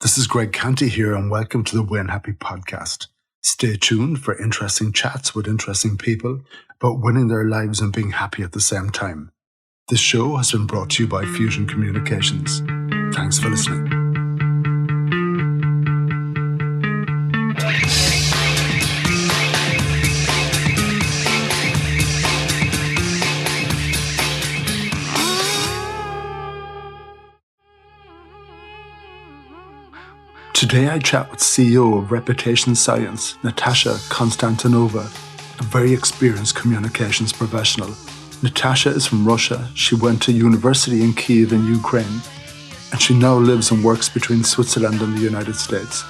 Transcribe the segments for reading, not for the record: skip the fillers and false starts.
This is Greg Canty here, and welcome to the Win Happy podcast. Stay tuned for interesting chats with interesting people about winning their lives and being happy at the same time. This show has been brought to you by Fusion Communications. Thanks for listening. Today I chat with CEO of Reputation Science, Natasha Konstantinova, a very experienced communications professional. Natasha is from Russia. She went to university in Kyiv in Ukraine, and she now lives and works between Switzerland and the United States.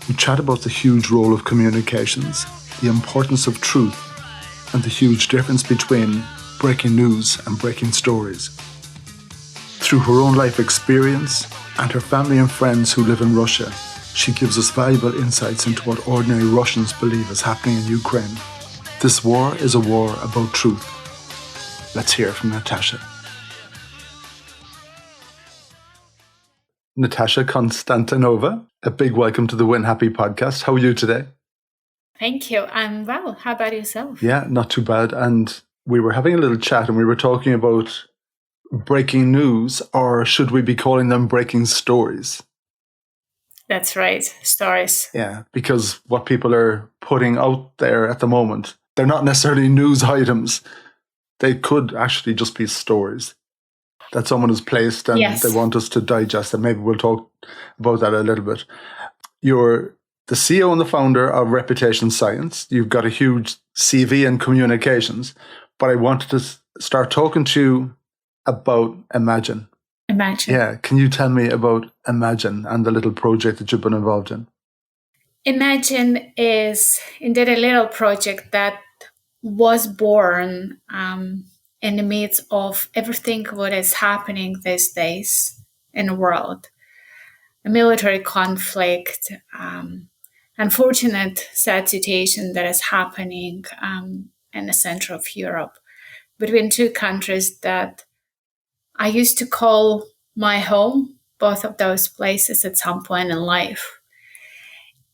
We chat about the huge role of communications, the importance of truth, and the huge difference between breaking news and breaking stories. Through her own life experience and her family and friends who live in Russia, she gives us valuable insights into what ordinary Russians believe is happening in Ukraine. This war is a war about truth. Let's hear from Natasha. Natasha Konstantinova, a big welcome to the Win Happy podcast. How are you today? Thank you. I'm well. How about yourself? Yeah, not too bad. And we were having a little chat and we were talking about breaking news, or should we be calling them breaking stories? That's right. Stories. Yeah, because what people are putting out there at the moment, they're not necessarily news items. They could actually just be stories that someone has placed and They want us to digest, and maybe we'll talk about that a little bit. You're the CEO and the founder of Reputation Science. You've got a huge CV in communications, but I wanted to start talking to you about Imagine. Imagine. Yeah. Can you tell me about Imagine and the little project that you've been involved in? Imagine is indeed a little project that was born in the midst of everything what is happening these days in the world. A military conflict, unfortunate sad situation that is happening in the center of Europe between two countries that I used to call my home, both of those places at some point in life.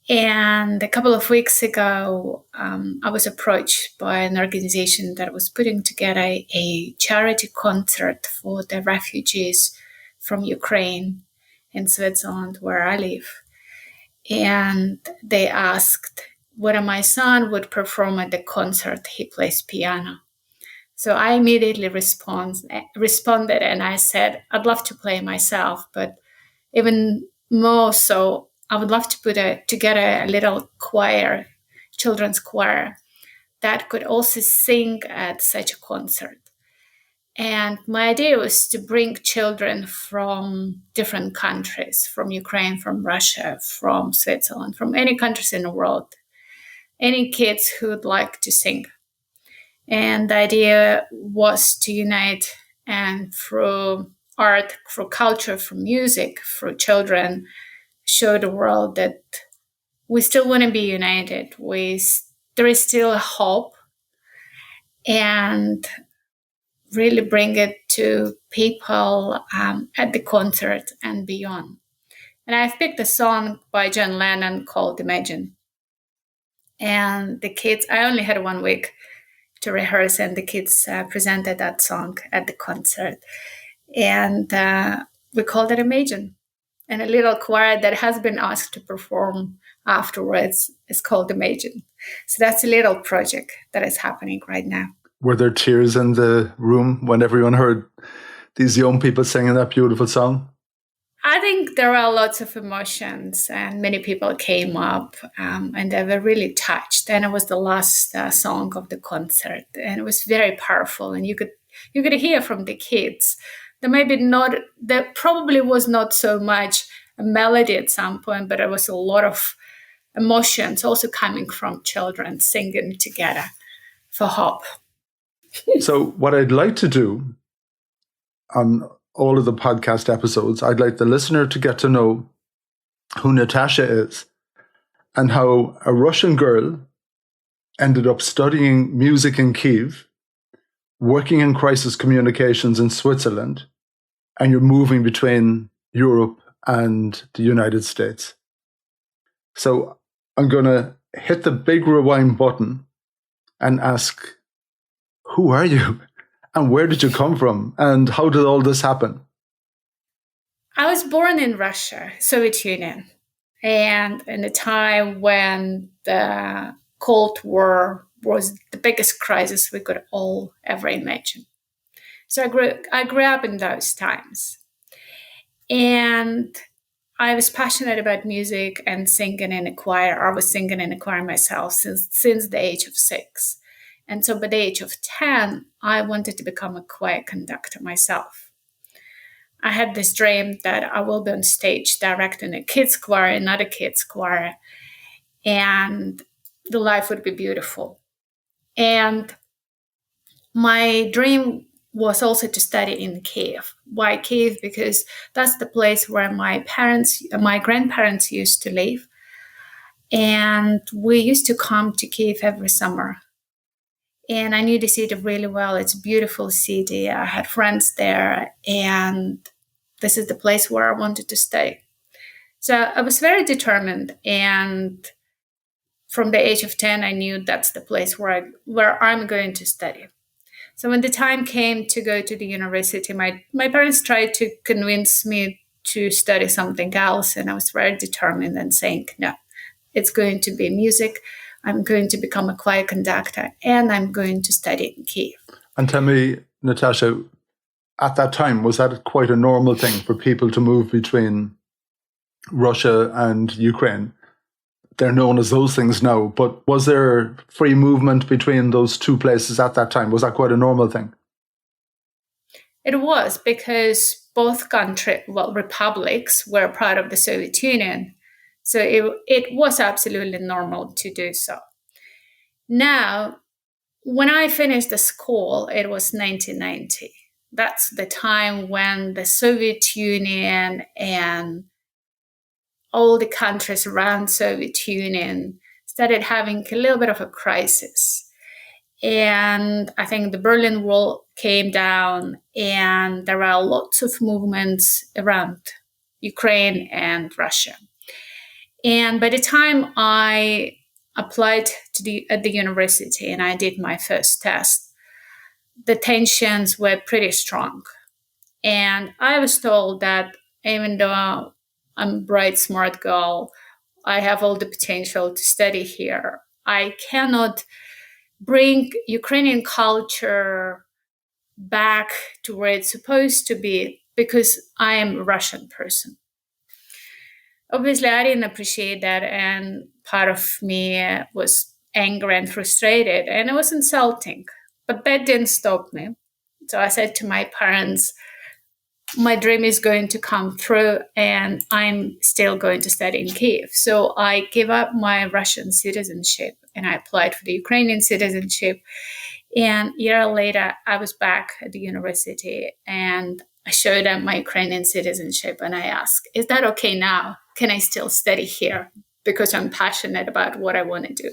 And a couple of weeks ago, I was approached by an organization that was putting together a charity concert for the refugees from Ukraine in Switzerland, where I live. And they asked whether my son would perform at the concert. He plays piano. So I immediately responded and I said, I'd love to play myself, but even more so, I would love to put together a little choir, children's choir, that could also sing at such a concert. And my idea was to bring children from different countries, from Ukraine, from Russia, from Switzerland, from any countries in the world, any kids who would like to sing. And the idea was to unite, and through art, through culture, through music, through children, show the world that we still want to be united. There is still hope, and really bring it to people at the concert and beyond. And I've picked a song by John Lennon called Imagine. And the kids, I only had 1 week to rehearse, and the kids presented that song at the concert. And we called it Imagine. And a little choir that has been asked to perform afterwards is called Imagine. So that's a little project that is happening right now. Were there tears in the room when everyone heard these young people singing that beautiful song? I think there are lots of emotions, and many people came up and they were really touched. And it was the last song of the concert, and it was very powerful. And you could hear from the kids. There probably was not so much a melody at some point, but there was a lot of emotions also coming from children singing together for hope. So what I'd like to do on all of the podcast episodes, I'd like the listener to get to know who Natasha is and how a Russian girl ended up studying music in Kyiv, working in crisis communications in Switzerland, and you're moving between Europe and the United States. So I'm going to hit the big rewind button and ask, who are you? And where did you come from? And how did all this happen? I was born in Russia, Soviet Union, and in a time when the Cold War was the biggest crisis we could all ever imagine. So I grew up in those times. And I was passionate about music and singing in a choir. I was singing in a choir myself since the age of 6. And so by the age of 10, I wanted to become a choir conductor myself. I had this dream that I will be on stage directing a kids' choir, another kids' choir, and the life would be beautiful. And my dream was also to study in Kyiv. Why Kyiv? Because that's the place where my grandparents used to live. And we used to come to Kyiv every summer. And I knew the city really well. It's a beautiful city. I had friends there. And this is the place where I wanted to stay. So I was very determined. And from the age of 10, I knew that's the place where I'm going to study. So when the time came to go to the university, my parents tried to convince me to study something else. And I was very determined and saying, no, it's going to be music. I'm going to become a choir conductor and I'm going to study in Kyiv. And tell me, Natasha, at that time, was that quite a normal thing for people to move between Russia and Ukraine? They're known as those things now, but was there free movement between those two places at that time? Was that quite a normal thing? It was, because both republics were part of the Soviet Union. So it was absolutely normal to do so. Now, when I finished the school, it was 1990. That's the time when the Soviet Union and all the countries around Soviet Union started having a little bit of a crisis. And I think the Berlin Wall came down and there are lots of movements around Ukraine and Russia. And by the time I applied at the university and I did my first test, the tensions were pretty strong. And I was told that even though I'm a bright, smart girl, I have all the potential to study here, I cannot bring Ukrainian culture back to where it's supposed to be because I am a Russian person. Obviously, I didn't appreciate that, and part of me was angry and frustrated, and it was insulting. But that didn't stop me. So I said to my parents, my dream is going to come through and I'm still going to study in Kyiv. So I gave up my Russian citizenship and I applied for the Ukrainian citizenship. And a year later, I was back at the university and I showed them my Ukrainian citizenship and I asked, is that okay now? Can I still study here? Because I'm passionate about what I want to do.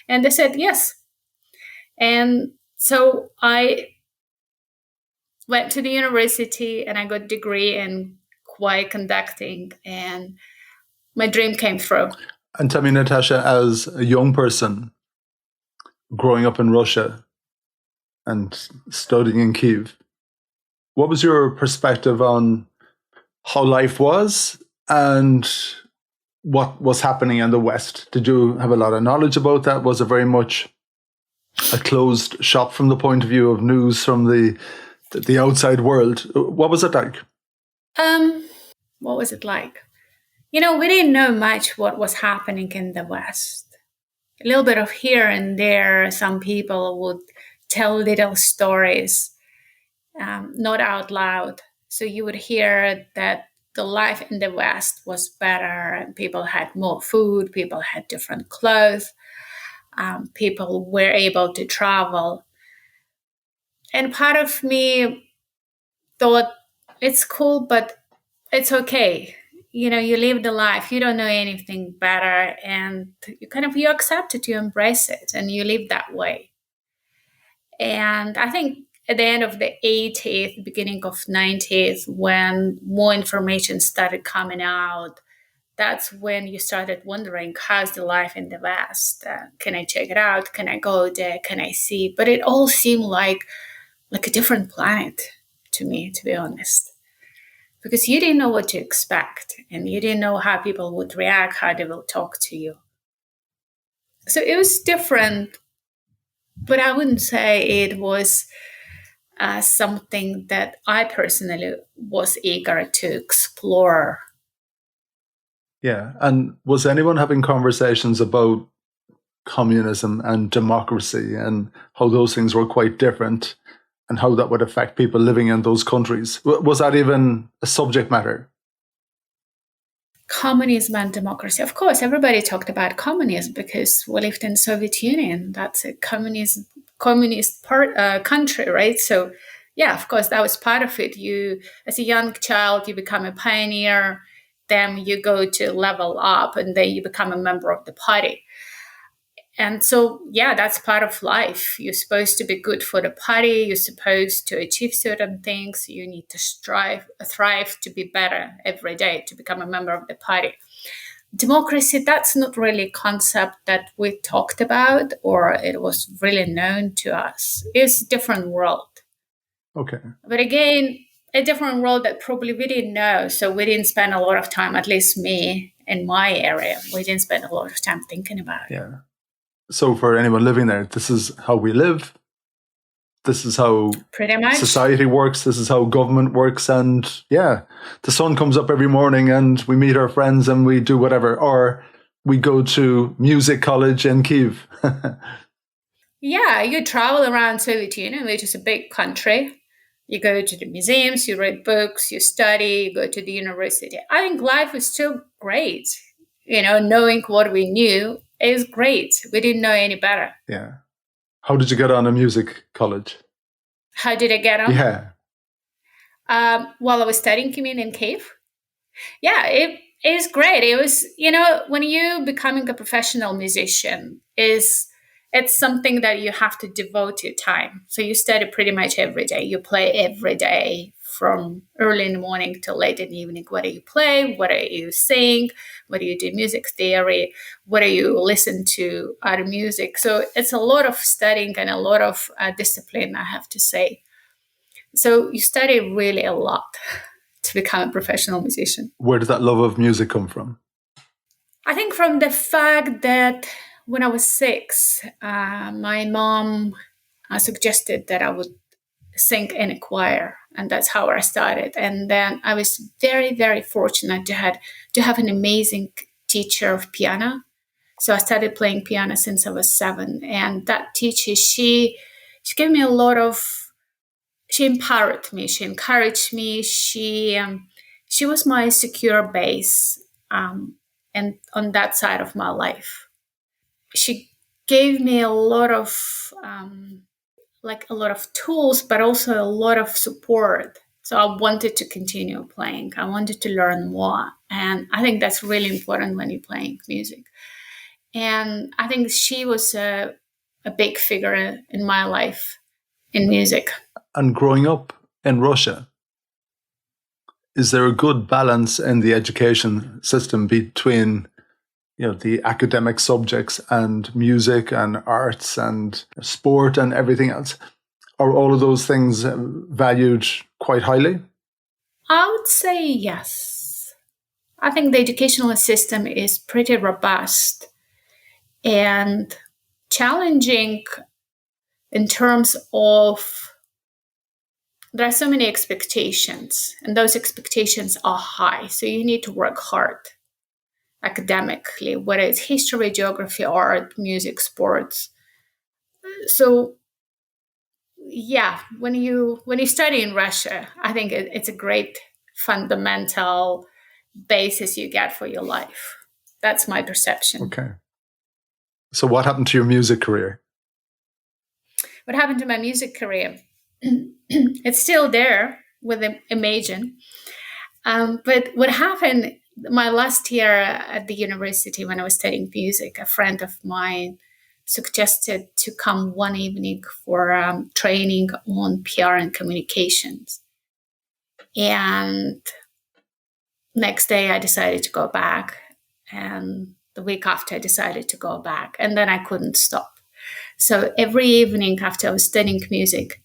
And they said, yes. And so I went to the university and I got a degree in choir conducting and my dream came through. And tell me, Natasha, as a young person growing up in Russia and studying in Kyiv, what was your perspective on how life was and what was happening in the West? Did you have a lot of knowledge about that? Was it very much a closed shop from the point of view of news from the outside world? What was it like? What was it like? We didn't know much what was happening in the West. A little bit of here and there, some people would tell little stories, not out loud. So you would hear that the life in the West was better and people had more food, people had different clothes, people were able to travel. And part of me thought, it's cool, but it's okay. You live the life, you don't know anything better, and you accept it, you embrace it, and you live that way. And I think at the end of the 80s, beginning of 90s, when more information started coming out, that's when you started wondering, how's the life in the West? Can I check it out? Can I go there? Can I see? But it all seemed like a different planet to me, to be honest, because you didn't know what to expect and you didn't know how people would react, how they will talk to you. So it was different, but I wouldn't say it was something that I personally was eager to explore. Yeah. And was anyone having conversations about communism and democracy and how those things were quite different and how that would affect people living in those countries? Was that even a subject matter? Communism and democracy. Of course, everybody talked about communism because we lived in the Soviet Union. That's a communist country, right? So, yeah, of course, that was part of it. You, as a young child, you become a pioneer. Then you go to level up, and then you become a member of the party. And so, yeah, that's part of life. You're supposed to be good for the party. You're supposed to achieve certain things. You need to thrive to be better every day, to become a member of the party. Democracy, that's not really a concept that we talked about or it was really known to us. It's a different world. Okay. But again, a different world that probably we didn't know. So we didn't spend a lot of time, at least me in my area, we didn't spend a lot of time thinking about it. Yeah. So for anyone living there, this is how we live. This is how pretty much society works. This is how government works. And yeah, the sun comes up every morning and we meet our friends and we do whatever. Or we go to music college in Kyiv. Yeah, you travel around Soviet Union, which is a big country. You go to the museums, you read books, you study, you go to the university. I think life was still great. Knowing what we knew is great. We didn't know any better. Yeah. How did you get on a music college? How did I get on? Yeah. While I was studying in Kyiv. Yeah, it is great. It was, when you becoming a professional musician, it's something that you have to devote your time. So you study pretty much every day. You play every day from early in the morning till late in the evening. Whether you play, whether you sing, whether you do music theory, whether you listen to other music. So it's a lot of studying and a lot of discipline, I have to say. So you study really a lot to become a professional musician. Where did that love of music come from? I think from the fact that when I was 6, my mom suggested that I would sing in a choir, and that's how I started. And then I was very, very fortunate to have an amazing teacher of piano. So I started playing piano since I was 7, and that teacher, she gave me a lot of. She empowered me. She encouraged me. She was my secure base, and on that side of my life, she gave me a lot of. A lot of tools, but also a lot of support. So I wanted to continue playing. I wanted to learn more. And I think that's really important when you're playing music. And I think she was a big figure in my life in music. And growing up in Russia, is there a good balance in the education system between the academic subjects and music and arts and sport and everything else? Are all of those things valued quite highly? I would say yes. I think the educational system is pretty robust and challenging in terms of there are so many expectations, and those expectations are high. So you need to work hard academically, whether it's history, geography, art, music, sports. So yeah, when you study in Russia, I think it's a great fundamental basis you get for your life. That's my perception. Okay. So what happened to your music career? What happened to my music career? It's still there with Imagine. But what happened my last year at the university when I was studying music, a friend of mine suggested to come one evening for training on PR and communications. And next day I decided to go back. And the week after I decided to go back. And then I couldn't stop. So every evening after I was studying music,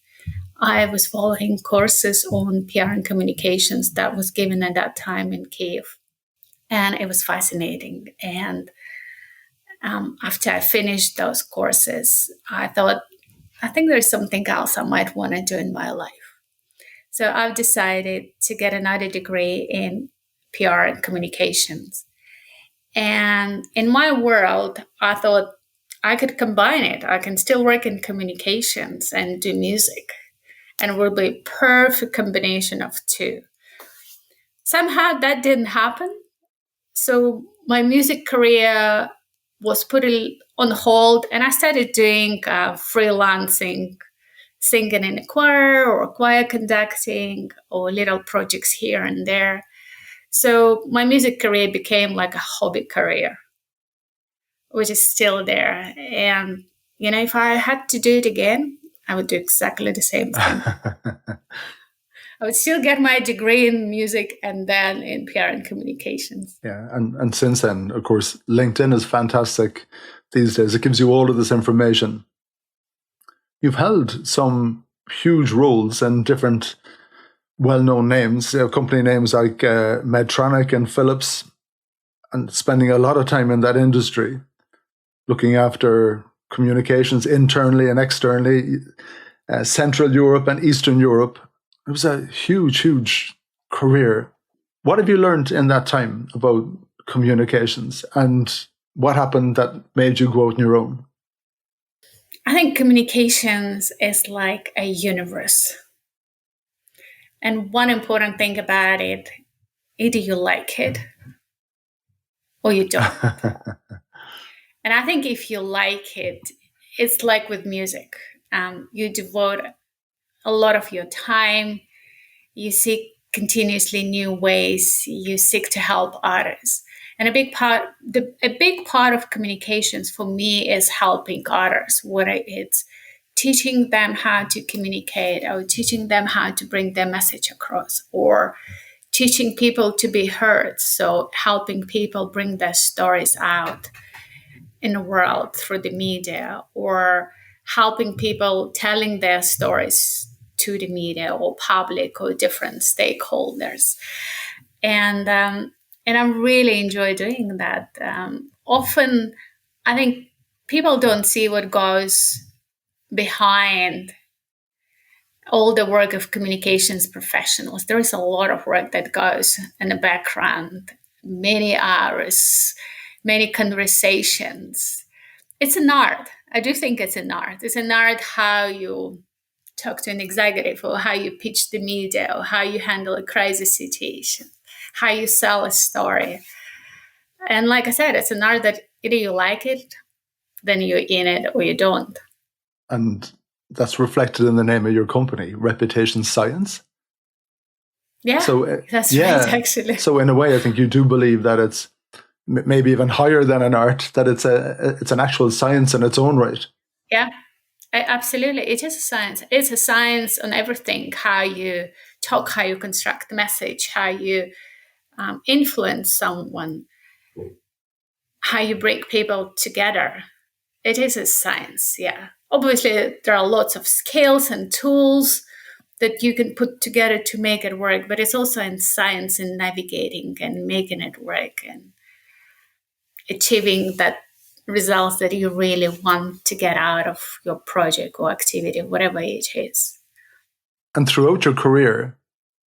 I was following courses on PR and communications that was given at that time in Kyiv. And it was fascinating. And after I finished those courses, I thought, I think there's something else I might want to do in my life. So I've decided to get another degree in PR and communications. And in my world, I thought I could combine it. I can still work in communications and do music. And it will be a perfect combination of two. Somehow that didn't happen. So my music career was put on hold, and I started doing freelancing, singing in a choir or choir conducting or little projects here and there. So my music career became like a hobby career, which is still there. And, if I had to do it again, I would do exactly the same thing. I would still get my degree in music and then in PR and communications. Yeah, and since then, of course, LinkedIn is fantastic these days. It gives you all of this information. You've held some huge roles in different well-known names, company names like Medtronic and Philips, and spending a lot of time in that industry, looking after communications internally and externally, Central Europe and Eastern Europe. It was a huge, huge career. What have you learned in that time about communications, and what happened that made you go out on your own? I think communications is like a universe. And one important thing about it, either you like it or you don't. And I think if you like it, it's like with music. You devote a lot of your time. You seek continuously new ways. You seek to help others. And a big part of communications for me is helping others, whether it's teaching them how to communicate or teaching them how to bring their message across, or teaching people to be heard. So helping people bring their stories out in the world through the media, or helping people telling their stories to the media or public or different stakeholders. And I really enjoy doing that. Often, I think people don't see what goes behind all the work of communications professionals. There is a lot of work that goes in the background, many hours, many conversations. It's an art. I do think it's an art. It's an art how you talk to an executive, or how you pitch the media, or how you handle a crisis situation, how you sell a story. And like I said, it's an art that either you like it, then you're in it, or you don't. And that's reflected in the name of your company, Reputation Science. Yeah, so, that's right, actually. So in a way, I think you do believe that it's maybe even higher than an art, that it's an actual science in its own right. Yeah, absolutely. It is a science. It's a science on everything, how you talk, how you construct the message, how you influence someone, how you bring people together. It is a science, yeah. Obviously, there are lots of skills and tools that you can put together to make it work, but it's also in science in navigating and making it work and achieving that results that you really want to get out of your project or activity, whatever it is. And throughout your career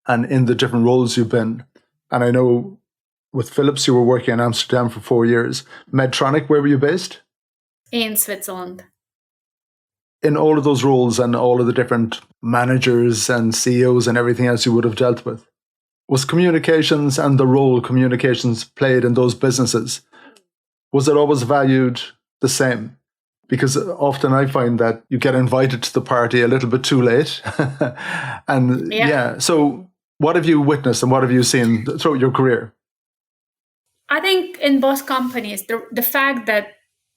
and in the different roles you've been, and I know with Philips you were working in Amsterdam for 4 years. Medtronic, where were you based? In Switzerland. In all of those roles and all of the different managers and CEOs and everything else you would have dealt with, was communications and the role communications played in those businesses, was it always valued the same? Because often I find that you get invited to the party a little bit too late. And so what have you witnessed and what have you seen throughout your career? I think in both companies, the fact that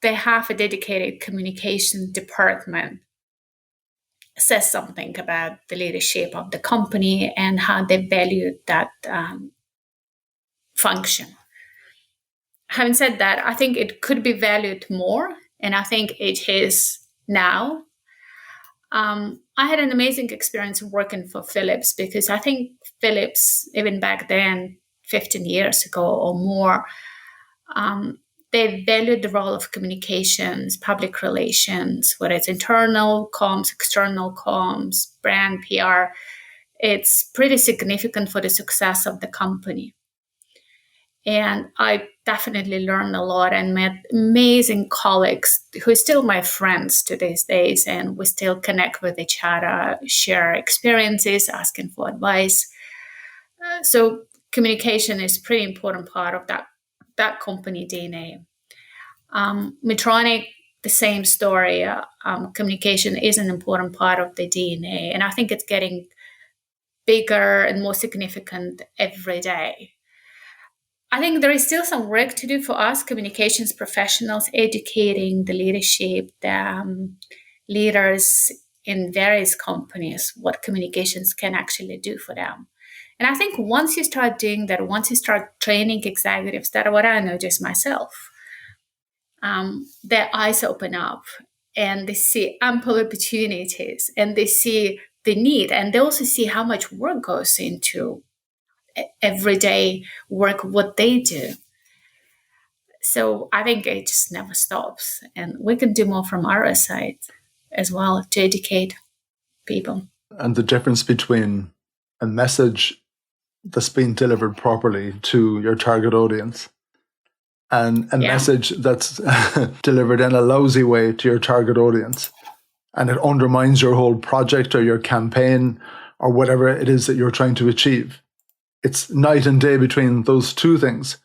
they have a dedicated communication department says something about the leadership of the company and how they value that function. Having said that, I think it could be valued more, and I think it is now. I had an amazing experience working for Philips, because I think Philips, even back then, 15 years ago or more, they valued the role of communications, public relations, whether it's internal comms, external comms, brand PR. It's pretty significant for the success of the company. And I definitely learned a lot and met amazing colleagues who are still my friends to these days. And we still connect with each other, share experiences, asking for advice. So communication is a pretty important part of that company DNA. Medtronic, the same story. Communication is an important part of the DNA. And I think it's getting bigger and more significant every day. I think there is still some work to do for us communications professionals, educating the leadership, the leaders in various companies, what communications can actually do for them. And I think once you start doing that, once you start training executives, that's what I noticed myself, their eyes open up and they see ample opportunities and they see the need, and they also see how much work goes into everyday work, what they do. So I think it just never stops, and we can do more from our side as well to educate people. And the difference between a message that's being delivered properly to your target audience and a message that's delivered in a lousy way to your target audience, and it undermines your whole project or your campaign or whatever it is that you're trying to achieve. It's night and day between those two things.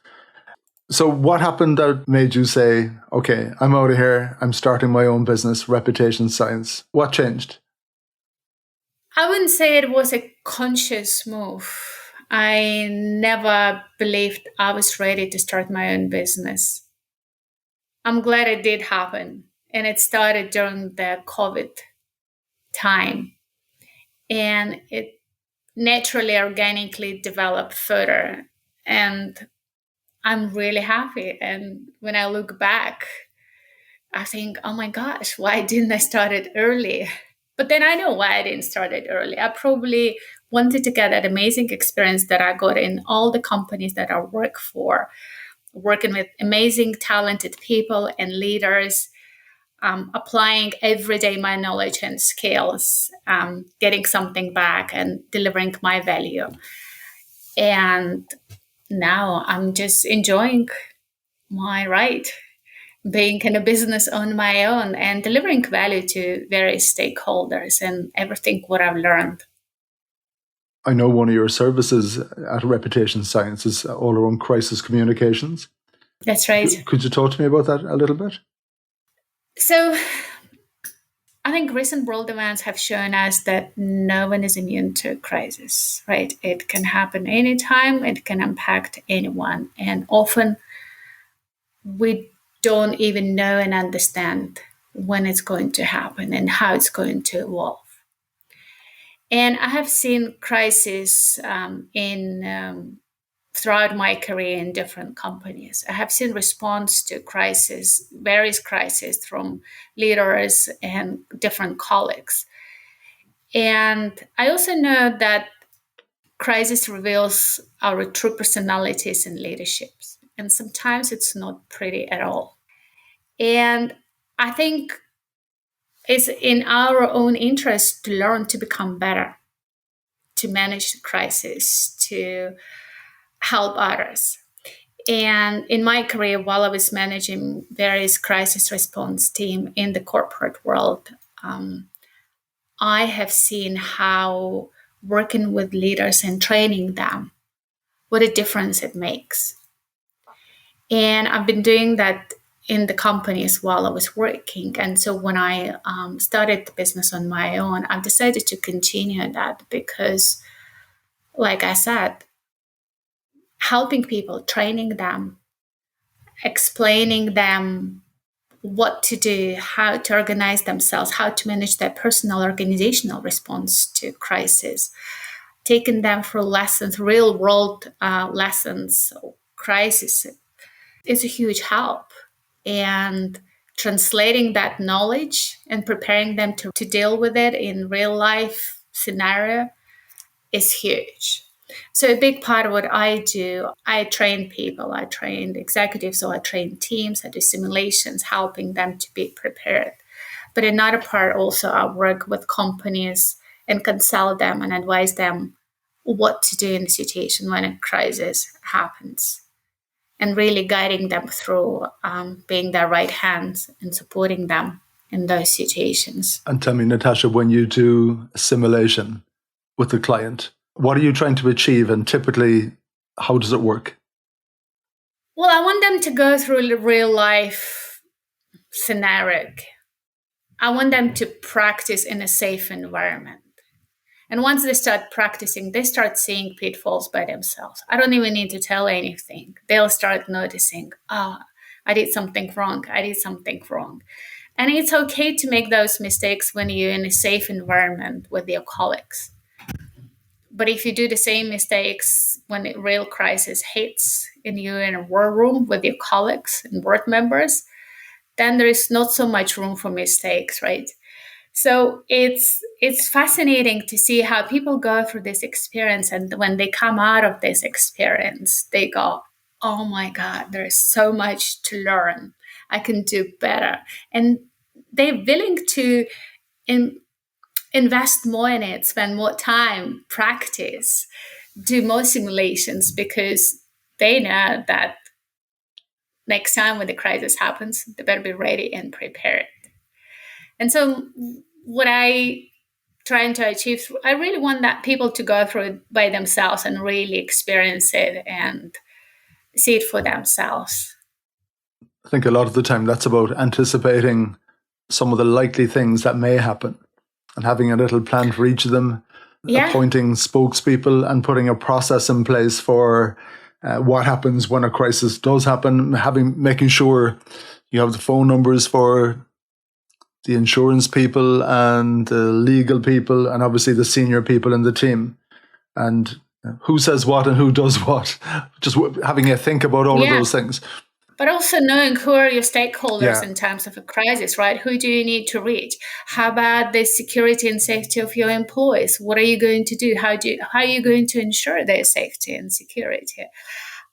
So what happened that made you say, okay, I'm out of here, I'm starting my own business, Reputation Science? What changed? I wouldn't say it was a conscious move. I never believed I was ready to start my own business. I'm glad it did happen. And it started during the COVID time. And it naturally, organically developed further. And I'm really happy. And when I look back, I think, oh my gosh, why didn't I start it early? But then I know why I didn't start it early. I probably wanted to get that amazing experience that I got in all the companies that I work for, working with amazing, talented people and leaders, applying every day my knowledge and skills, getting something back and delivering my value. And now I'm just enjoying my ride, being in a business on my own and delivering value to various stakeholders and everything what I've learned. I know one of your services at Reputation Science is all around crisis communications. That's right. Could you talk to me about that a little bit? So I think recent world events have shown us that no one is immune to crisis, right? It can happen anytime, it can impact anyone. And often we don't even know and understand when it's going to happen and how it's going to evolve. And I have seen crises throughout my career in different companies. I have seen response to crisis, various crises from leaders and different colleagues. And I also know that crisis reveals our true personalities and leaderships. And sometimes it's not pretty at all. And I think it's in our own interest to learn to become better, to manage the crisis, to help others. And in my career, while I was managing various crisis response team in the corporate world, I have seen how working with leaders and training them, what a difference it makes. And I've been doing that in the companies while I was working. And so when I started the business on my own, I've decided to continue that because, like I said, helping people, training them, explaining them what to do, how to organize themselves, how to manage their personal organizational response to crisis, taking them through lessons, real world lessons, crisis is a huge help. And translating that knowledge and preparing them to deal with it in real life scenario is huge. So a big part of what I do, I train people, I train executives, so I train teams, I do simulations, helping them to be prepared. But another part also, I work with companies and consult them and advise them what to do in the situation when a crisis happens, and really guiding them through being their right hand and supporting them in those situations. And tell me, Natasha, when you do a simulation with the client, what are you trying to achieve, and typically, how does it work? Well, I want them to go through the real life scenario. I want them to practice in a safe environment. And once they start practicing, they start seeing pitfalls by themselves. I don't even need to tell anything. They'll start noticing, I did something wrong. I did something wrong. And it's okay to make those mistakes when you're in a safe environment with your colleagues. But if you do the same mistakes when a real crisis hits and you're in a war room with your colleagues and board members, then there is not so much room for mistakes, right? So it's fascinating to see how people go through this experience, and when they come out of this experience, they go, "Oh my God, there is so much to learn. I can do better," and they're willing to invest more in it, spend more time, practice, do more simulations, because they know that next time when the crisis happens, they better be ready and prepared. And so what I trying to achieve, I really want that people to go through it by themselves and really experience it and see it for themselves. I think a lot of the time that's about anticipating some of the likely things that may happen and having a little plan for each of them, appointing spokespeople and putting a process in place for what happens when a crisis does happen, making sure you have the phone numbers for the insurance people and the legal people and obviously the senior people in the team, and who says what and who does what. Just having a think about all of those things. But also knowing who are your stakeholders in terms of a crisis, right? Who do you need to reach? How about the security and safety of your employees? What are you going to do? How are you going to ensure their safety and security?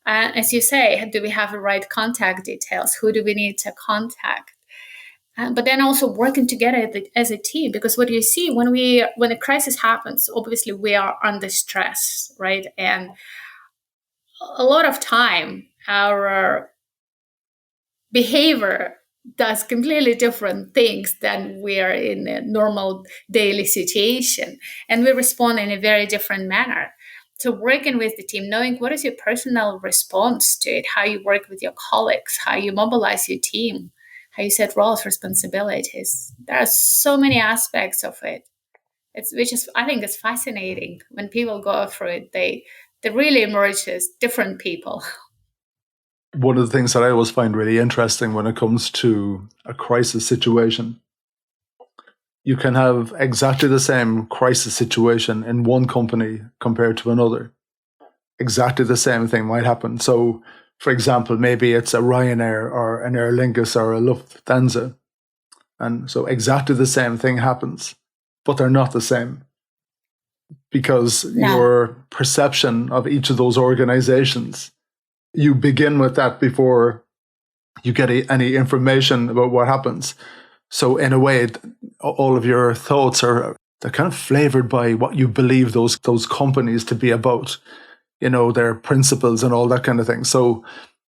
As you say, do we have the right contact details? Who do we need to contact? But then also working together as a team, because what you see when a crisis happens, obviously we are under stress, right? And a lot of time our behavior does completely different things than we are in a normal daily situation, and we respond in a very different manner. So working with the team, knowing what is your personal response to it, how you work with your colleagues, how you mobilize your team, how you set roles, responsibilities. There are so many aspects of it. I think it's fascinating. When people go through it, they really emerge as different people. One of the things that I always find really interesting when it comes to a crisis situation, you can have exactly the same crisis situation in one company compared to another. Exactly the same thing might happen. So, for example, maybe it's a Ryanair or an Aer Lingus or a Lufthansa. And so exactly the same thing happens, but they're not the same. Because your perception of each of those organizations, you begin with that before you get any information about what happens. So in a way, all of your thoughts they're kind of flavored by what you believe those companies to be about, their principles and all that kind of thing. So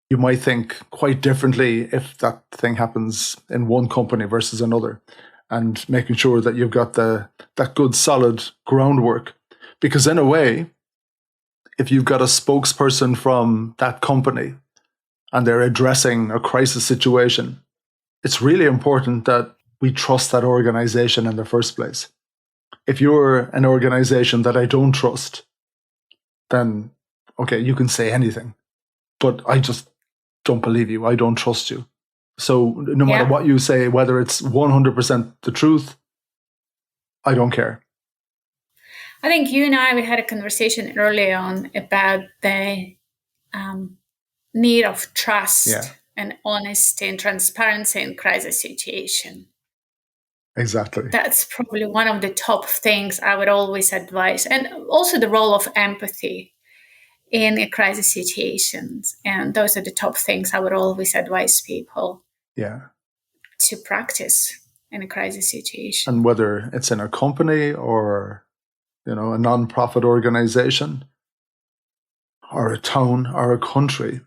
you might think quite differently if that thing happens in one company versus another, and making sure that you've got that good solid groundwork. Because in a way, if you've got a spokesperson from that company and they're addressing a crisis situation, it's really important that we trust that organization in the first place. If you're an organization that I don't trust, then, okay, you can say anything, but I just don't believe you. I don't trust you. So no matter what you say, whether it's 100% the truth, I don't care. I think you and I, we had a conversation early on about the need of trust and honesty and transparency in crisis situation. Exactly. That's probably one of the top things I would always advise. And also the role of empathy in a crisis situations. And those are the top things I would always advise people to practice in a crisis situation. And whether it's in a company or, a non-profit organization or a town or a country,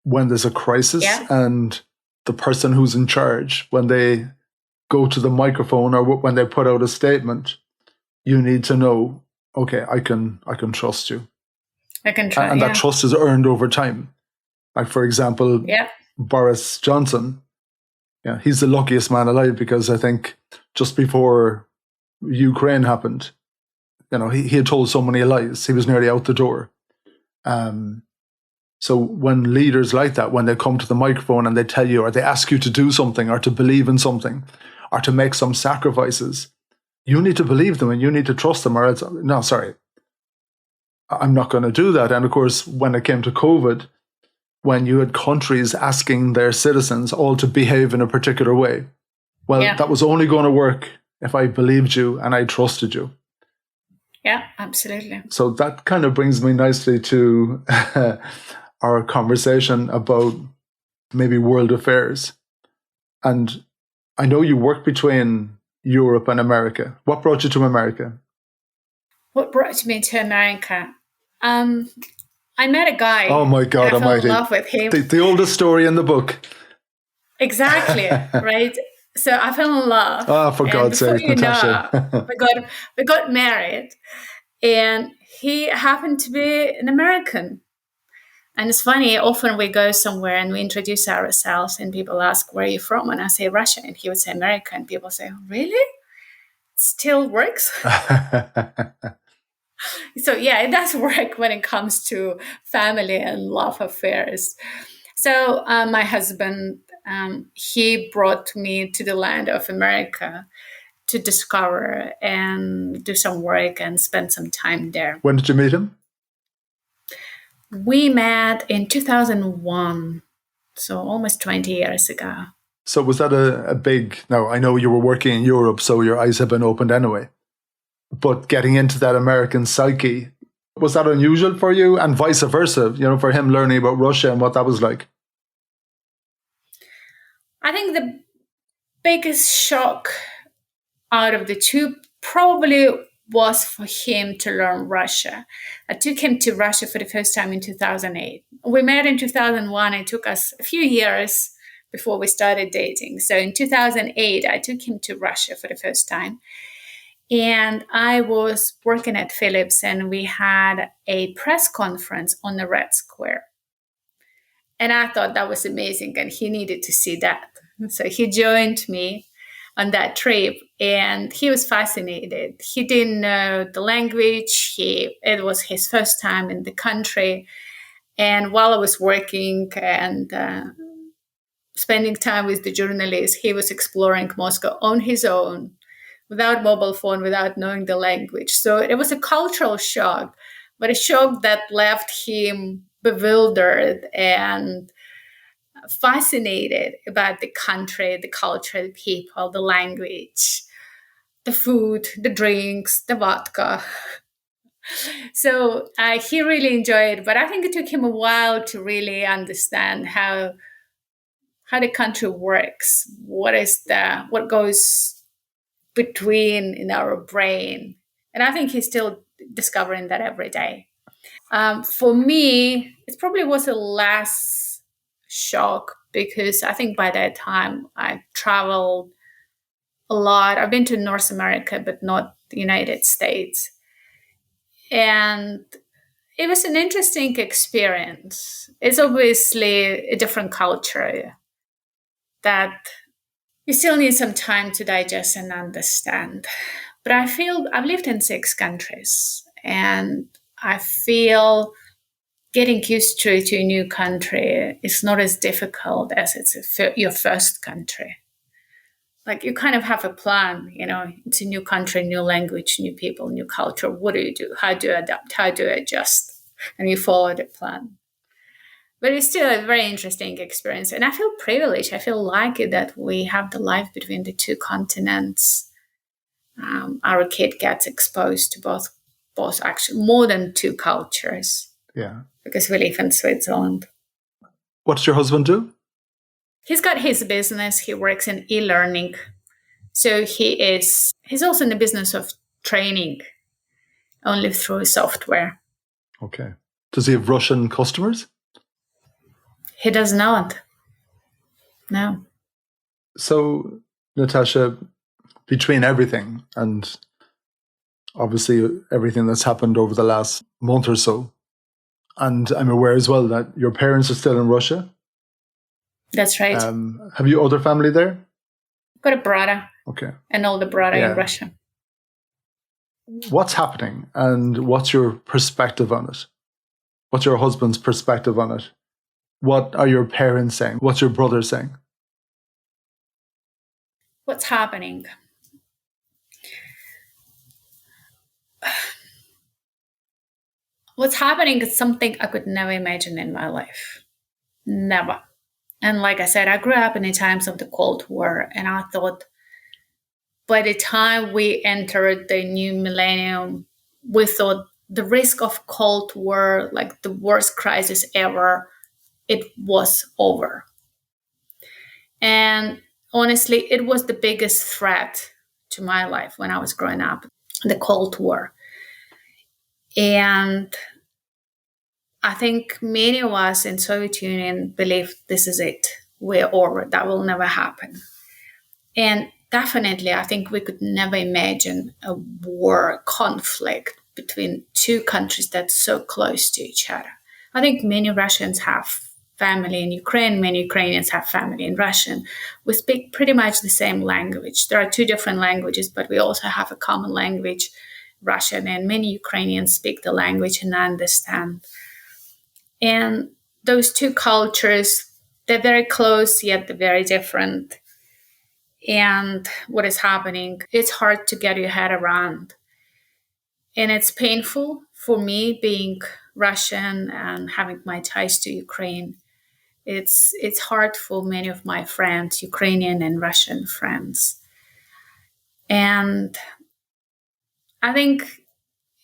when there's a crisis and the person who's in charge, when they go to the microphone or when they put out a statement, you need to know, okay, I can trust you. I can trust, and that trust is earned over time. Like, for example, Boris Johnson, he's the luckiest man alive, because I think just before Ukraine happened, he had told so many lies. He was nearly out the door. So when leaders like that, when they come to the microphone and they tell you, or they ask you to do something or to believe in something or to make some sacrifices, you need to believe them and you need to trust them, or else, no, sorry, I'm not going to do that. And of course, when it came to COVID, when you had countries asking their citizens all to behave in a particular way, well, that was only going to work if I believed you and I trusted you. Yeah, absolutely. So that kind of brings me nicely to our conversation about maybe world affairs. And I know you work between Europe and America. What brought you to America? What brought me to America? I met a guy. Oh my God Almighty! I fell in love with him. The oldest story in the book. Exactly, right? So I fell in love. Oh, for God's sake, Natasha! We got married, and he happened to be an American. And it's funny, often we go somewhere and we introduce ourselves, and people ask, "Where are you from?" And I say Russia, and he would say America, and people say, "Really? It still works?" So it does work when it comes to family and love affairs. So my husband, he brought me to the land of America to discover and do some work and spend some time there. When did you meet him? We met in 2001, so almost 20 years ago. So was that a big... Now, I know you were working in Europe, so your eyes have been opened anyway. But getting into that American psyche, was that unusual for you? And vice versa, for him learning about Russia and what that was like? I think the biggest shock out of the two probably was for him to learn Russia. I took him to Russia for the first time in 2008. We met in 2001. It took us a few years before we started dating. So in 2008, I took him to Russia for the first time. And I was working at Philips, and we had a press conference on the Red Square. And I thought that was amazing, and he needed to see that. So he joined me on that trip, and he was fascinated. He didn't know the language. It was his first time in the country. And while I was working and spending time with the journalists, he was exploring Moscow on his own, without mobile phone, without knowing the language. So it was a cultural shock, but a shock that left him bewildered and fascinated about the country, the culture, the people, the language, the food, the drinks, the vodka. So he really enjoyed it, but I think it took him a while to really understand how the country works, what goes between in our brain. And I think he's still discovering that every day. For me, it probably was a less shock, because I think by that time I traveled a lot. I've been to North America, but not the United States. And it was an interesting experience. It's obviously a different culture that you still need some time to digest and understand. But I feel I've lived in 6 countries, and I feel getting used to a new country is not as difficult as your first country. Like you kind of have a plan, it's a new country, new language, new people, new culture. What do you do? How do you adapt? How do you adjust? And you follow the plan. But it's still a very interesting experience. And I feel privileged. I feel lucky that we have the life between the two continents. Our kid gets exposed to both actually more than two cultures. Yeah. Because we live in Switzerland. What does your husband do? He's got his business. He works in e-learning. So he's also in the business of training only through software. Okay. Does he have Russian customers? He does not. No. So, Natasha, between everything and obviously everything that's happened over the last month or so, and I'm aware as well that your parents are still in Russia. That's right. Have you other family there? I've got a brother. Okay. An older brother in Russia. What's happening and what's your perspective on it? What's your husband's perspective on it? What are your parents saying? What's your brother saying? What's happening? What's happening is something I could never imagine in my life. Never. And like I said, I grew up in the times of the Cold War, and I thought by the time we entered the new millennium, we thought the risk of Cold War, like the worst crisis ever, it was over. And honestly, it was the biggest threat to my life when I was growing up, the Cold War. And I think many of us in Soviet Union believed this is it. We're over. That will never happen. And definitely, I think we could never imagine a war conflict between two countries that's so close to each other. I think many Russians have family in Ukraine, many Ukrainians have family in Russian. We speak pretty much the same language. There are two different languages, but we also have a common language, Russian, and many Ukrainians speak the language and understand. And those two cultures, they're very close, yet they're very different. And what is happening, it's hard to get your head around. And it's painful for me being Russian and having my ties to Ukraine. It's hard for many of my friends, Ukrainian and Russian friends. And I think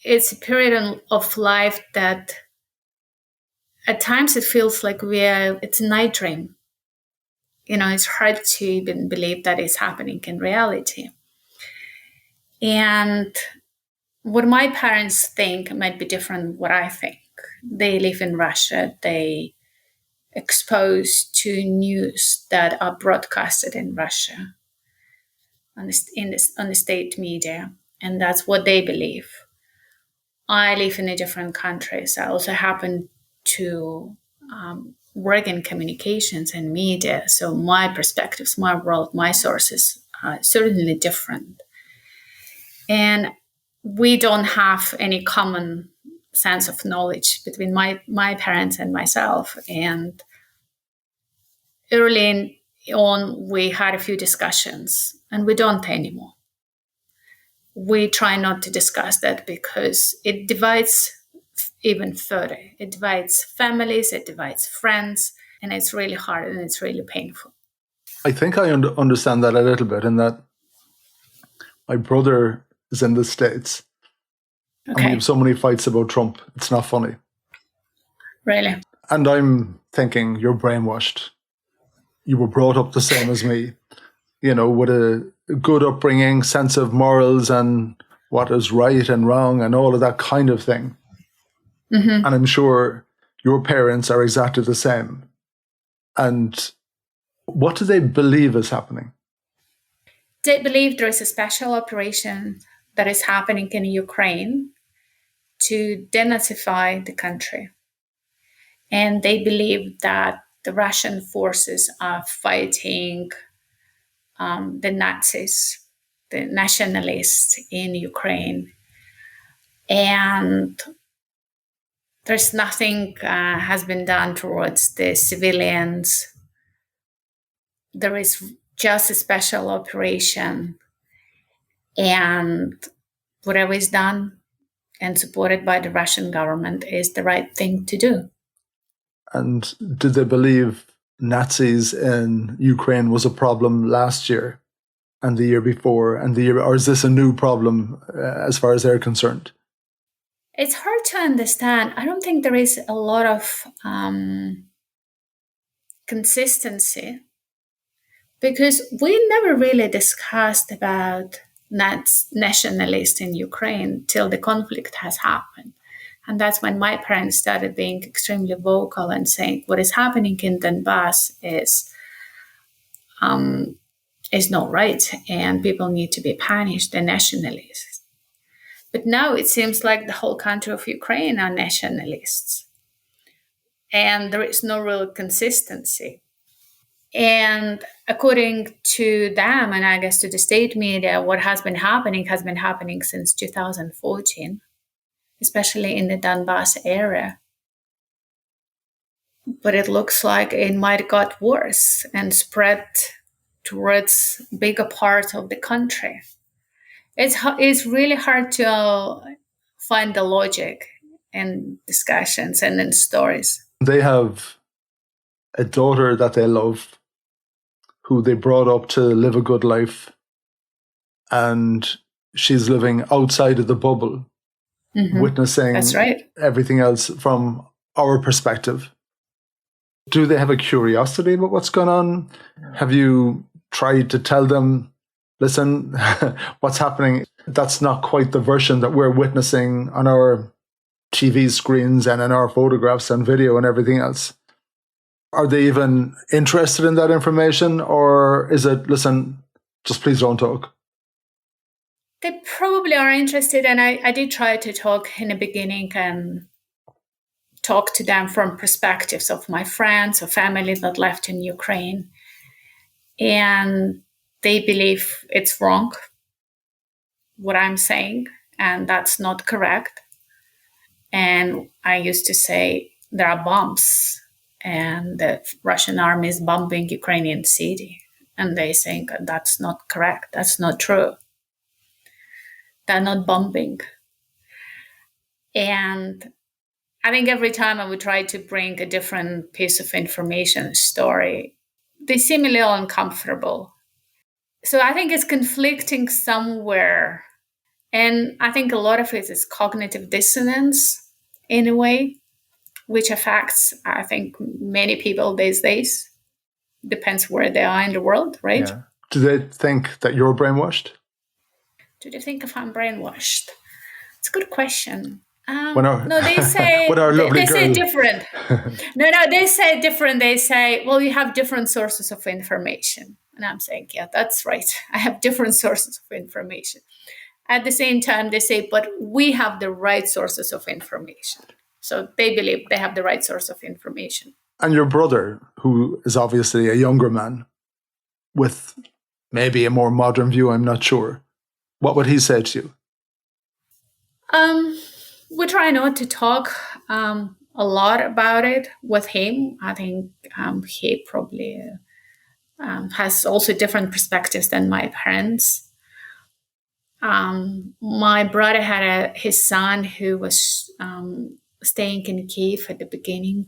it's a period of life that at times it feels like it's a night dream. It's hard to even believe that it's happening in reality. And what my parents think might be different than what I think. They live in Russia. They exposed to news that are broadcasted in Russia on the state media, and that's what they believe. I live in a different countries. I also happen to work in communications and media, so my perspectives, my world, my sources are certainly different. And we don't have any common sense of knowledge between my parents and myself. And early on, we had a few discussions, and we don't anymore. We try not to discuss that because it divides even further. It divides families, it divides friends, and it's really hard and it's really painful. I think I understand that a little bit, in that my brother is in the States. Okay. And we have so many fights about Trump. It's not funny. Really? And I'm thinking, you're brainwashed. You were brought up the same as me, with a good upbringing, sense of morals and what is right and wrong and all of that kind of thing. Mm-hmm. And I'm sure your parents are exactly the same. And what do they believe is happening? They believe there is a special operation that is happening in Ukraine to denazify the country. And they believe that the Russian forces are fighting the Nazis, the nationalists in Ukraine. And There's nothing has been done towards the civilians. There is just a special operation, and whatever is done and supported by the Russian government is the right thing to do. And did they believe Nazis in Ukraine was a problem last year and the year before and the year, or is this a new problem as far as they're concerned? It's hard to understand. I don't think there is a lot of consistency, because we never really discussed about nationalists in Ukraine till the conflict has happened. And that's when my parents started being extremely vocal and saying what is happening in Donbass is not right, and people need to be punished, the nationalists. But now it seems like the whole country of Ukraine are nationalists, and there is no real consistency. And according to them, and I guess to the state media, what has been happening since 2014, especially in the Donbass area. But it looks like it might have got worse and spread towards bigger part of the country. It's really hard to find the logic in discussions and in stories. They have a daughter that they love, who they brought up to live a good life, and she's living outside of the bubble, witnessing That's right. everything else from our perspective. Do they have a curiosity about what's going on? Have you tried to tell them, listen, what's happening? That's not quite the version that we're witnessing on our TV screens and in our photographs and video and everything else. Are they even interested in that information? Or is it, listen, just please don't talk? They probably are interested. And I did try to talk in the beginning and talk to them from perspectives of my friends or family that left in Ukraine. And they believe it's wrong, what I'm saying, and that's not correct. And I used to say there are bombs and the Russian army is bombing Ukrainian city. And they saying that's not correct. That's not true. They're not bombing. And I think every time I would try to bring a different piece of information, story, they seem a little uncomfortable. So I think it's conflicting somewhere. And I think a lot of it is cognitive dissonance in a way, which affects, I think, many people these days. Depends where they are in the world, right? Yeah. Do they think that you're brainwashed? Do they think if I'm brainwashed? It's a good question. No, they say they say different. No, they say different. They say, well, you have different sources of information. And I'm saying, yeah, that's right. I have different sources of information. At the same time, they say, but we have the right sources of information. So they believe they have the right source of information. And your brother, who is obviously a younger man with maybe a more modern view, I'm not sure. What would he say to you? We try not to talk a lot about it with him. I think he probably has also different perspectives than my parents. My brother had his son who was staying in Kyiv at the beginning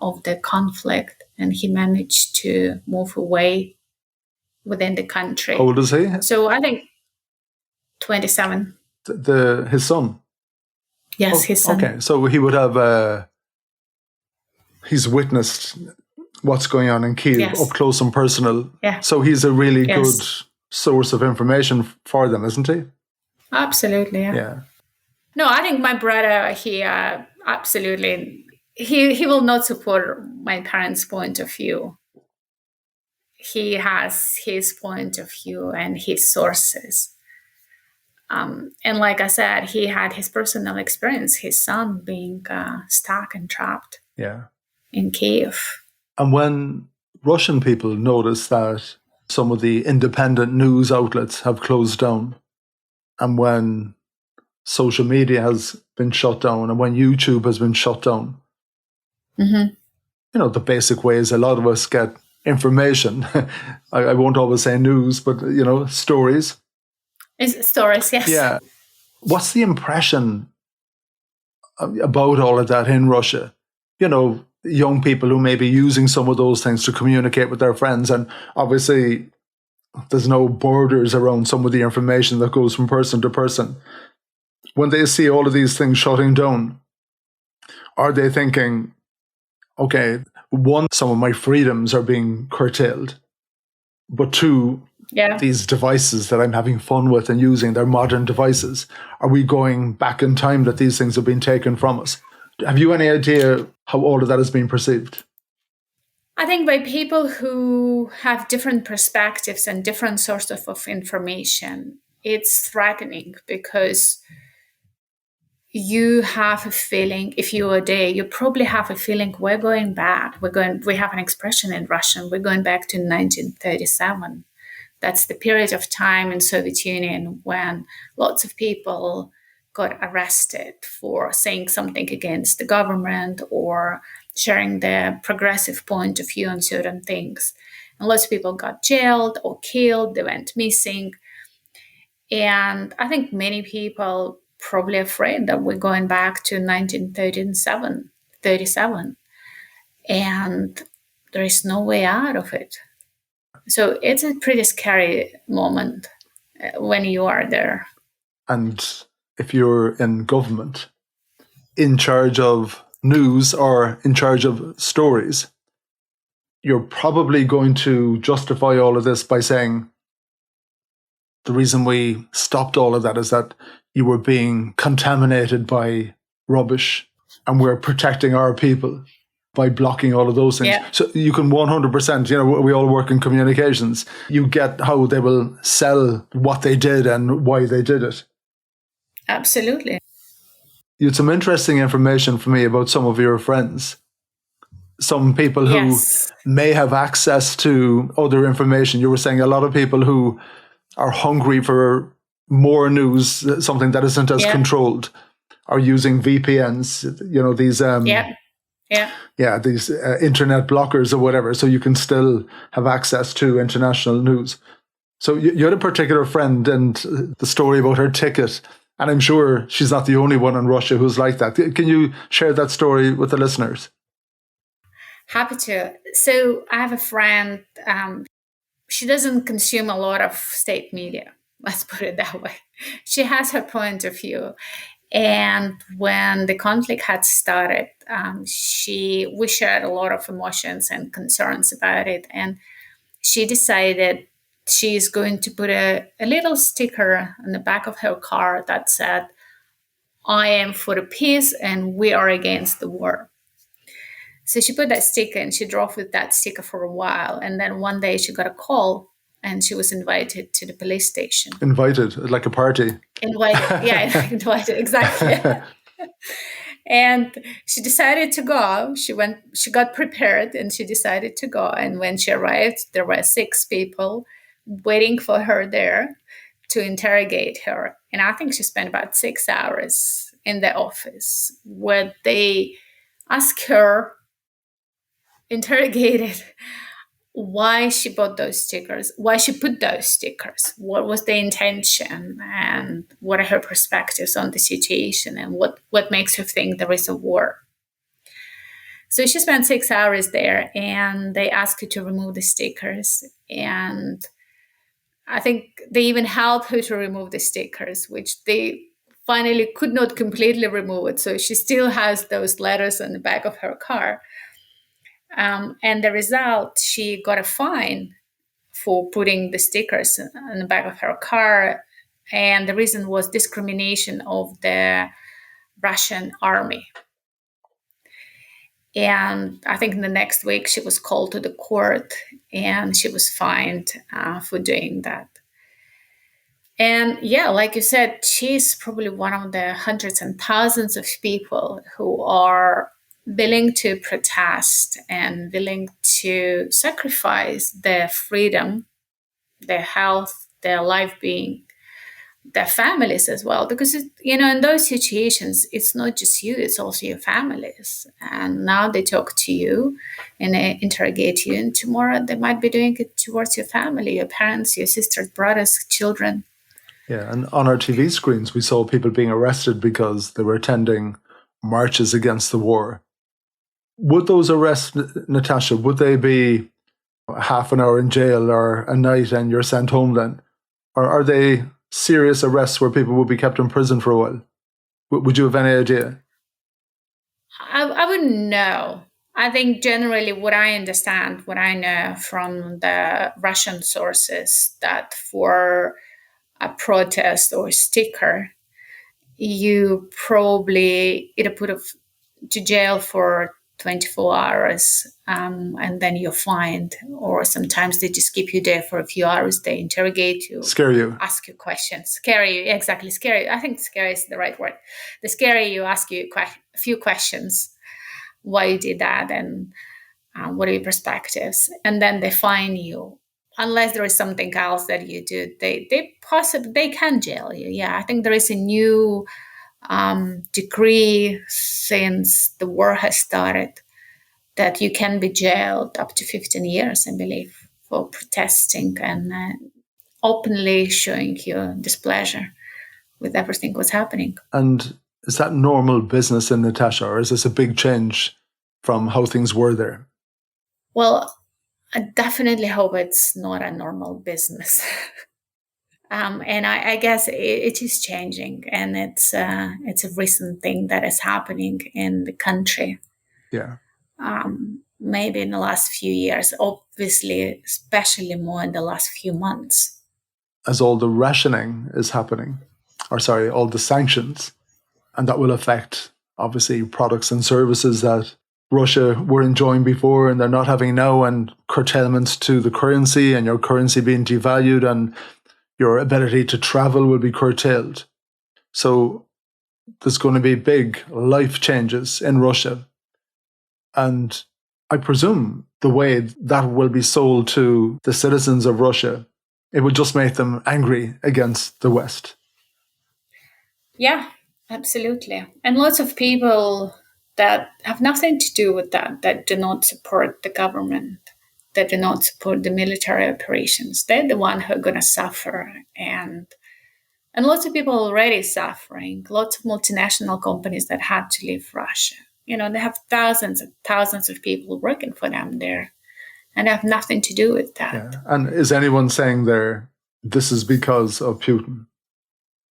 of the conflict, and he managed to move away within the country. How old is he? So I think 27. His son? Yes, his son. Okay, so he would have, he's witnessed what's going on in Kyiv up close and personal. Yeah. So he's a really good source of information for them, isn't he? Absolutely, yeah. No, I think my brother, he absolutely, he will not support my parents' point of view. He has his point of view and his sources. And like I said, he had his personal experience, his son being stuck and trapped in Kyiv. And when Russian people notice that some of the independent news outlets have closed down, and when social media has been shut down and when YouTube has been shut down, the basic ways a lot of us get information. I won't always say news, but, stories. Stories, yes. Yeah. What's the impression about all of that in Russia? Young people who may be using some of those things to communicate with their friends. And obviously, there's no borders around some of the information that goes from person to person. When they see all of these things shutting down, are they thinking, okay, one, some of my freedoms are being curtailed, but two, these devices that I'm having fun with and using, they're modern devices. Are we going back in time that these things have been taken from us? Have you any idea how all of that is being perceived? I think by people who have different perspectives and different sources of information, it's threatening because you have a feeling, if you are there, you probably have a feeling we're going back. We have an expression in Russian, we're going back to 1937. That's the period of time in Soviet Union when lots of people got arrested for saying something against the government or sharing their progressive point of view on certain things. And lots of people got jailed or killed, they went missing. And I think many people probably afraid that we're going back to 1937, and there is no way out of it. So it's a pretty scary moment when you are there. And if you're in government, in charge of news or in charge of stories, you're probably going to justify all of this by saying, the reason we stopped all of that is that you were being contaminated by rubbish and we're protecting our people by blocking all of those things. Yeah. So you can 100%, we all work in communications. You get how they will sell what they did and why they did it. Absolutely. You had some interesting information for me about some of your friends. Some people who may have access to other information. You were saying a lot of people who are hungry for more news, something that isn't as controlled, are using VPNs, these these internet blockers or whatever, so you can still have access to international news. So you had a particular friend and the story about her ticket, and I'm sure she's not the only one in Russia who's like that. Can you share that story with the listeners? Happy to. So I have a friend, she doesn't consume a lot of state media, let's put it that way. She has her point of view. And when the conflict had started, we shared a lot of emotions and concerns about it. And she decided she's going to put a little sticker on the back of her car that said, "I am for the peace and we are against the war." So she put that sticker and she drove with that sticker for a while. And then one day she got a call and she was invited to the police station. Invited, like a party. Invited, exactly. And she decided to go. She got prepared and she decided to go. And when she arrived, there were 6 people waiting for her there to interrogate her. And I think she spent about 6 hours in the office where they asked her, interrogated why she bought those stickers, why she put those stickers, what was the intention, and what are her perspectives on the situation, and what makes her think there is a war. So she spent 6 hours there, and they asked her to remove the stickers. And I think they even helped her to remove the stickers, which they finally could not completely remove it. So she still has those letters on the back of her car. And the result, she got a fine for putting the stickers on the back of her car. And the reason was discrimination of the Russian army. And I think in the next week, she was called to the court and she was fined for doing that. And like you said, she's probably one of the hundreds and thousands of people who are willing to protest and willing to sacrifice their freedom, their health, their life being, their families as well, because in those situations it's not just you, it's also your families, and now they talk to you and they interrogate you, and tomorrow they might be doing it towards your family, your parents, your sisters, brothers, children. Yeah, and on our TV screens we saw people being arrested because they were attending marches against the war. Would those arrests, Natasha, would they be half an hour in jail or a night and you're sent home then? Or are they serious arrests where people would be kept in prison for a while? Would you have any idea? I wouldn't know. I think generally what I understand, what I know from the Russian sources, that for a protest or sticker, you probably either put to jail for 24 hours and then you're fined, or sometimes they just keep you there for a few hours. They interrogate you, scare you, ask you questions, scare you. Exactly, scary. I think scary is the right word. They scare you, ask you a few questions, why you did that, and what are your perspectives, and then they fine you. Unless there is something else that you do, they can jail you. Yeah, I think there is a new decree since the war has started that you can be jailed up to 15 years, I believe, for protesting and openly showing your displeasure with everything what's happening. And is that normal business in Natasha, or is this a big change from how things were there? Well, I definitely hope it's not a normal business. And I guess it is changing, and it's a recent thing that is happening in the country. Yeah. Maybe in the last few years, obviously, especially more in the last few months. As all the rationing is happening, all the sanctions, and that will affect, obviously, products and services that Russia were enjoying before and they're not having now, and curtailments to the currency and your currency being devalued and your ability to travel will be curtailed. So there's going to be big life changes in Russia. And I presume the way that will be sold to the citizens of Russia, it will just make them angry against the West. Yeah, absolutely. And lots of people that have nothing to do with that do not support the government, that do not support the military operations, they're the one who are going to suffer. And lots of people already suffering, lots of multinational companies that had to leave Russia. They have thousands and thousands of people working for them there, and they have nothing to do with that. Yeah. And is anyone saying this is because of Putin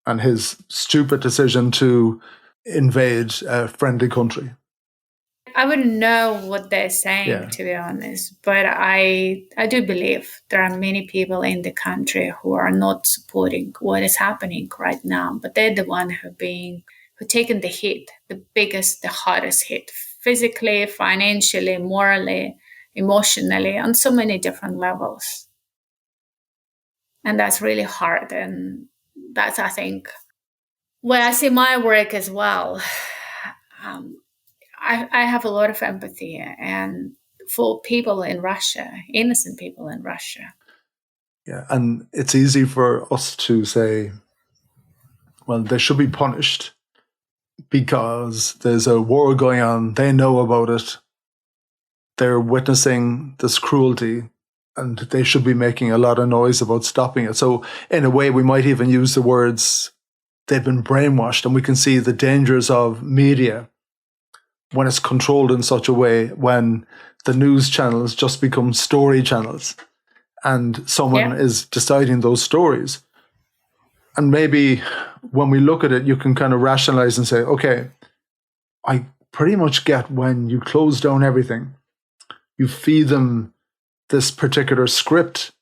and his stupid decision to invade a friendly country? I wouldn't know what they're saying, to be honest, but I do believe there are many people in the country who are not supporting what is happening right now, but they're the one who taken the hit, the biggest, the hardest hit, physically, financially, morally, emotionally, on so many different levels. And that's really hard. And that's, I think, where I see my work as well. I have a lot of empathy and for people in Russia, innocent people in Russia. Yeah, and it's easy for us to say, well, they should be punished because there's a war going on, they know about it, they're witnessing this cruelty, and they should be making a lot of noise about stopping it. So in a way, we might even use the words, they've been brainwashed, and we can see the dangers of media when it's controlled in such a way, when the news channels just become story channels and someone is deciding those stories. And maybe when we look at it, you can kind of rationalize and say, okay, I pretty much get when you close down everything, you feed them this particular script.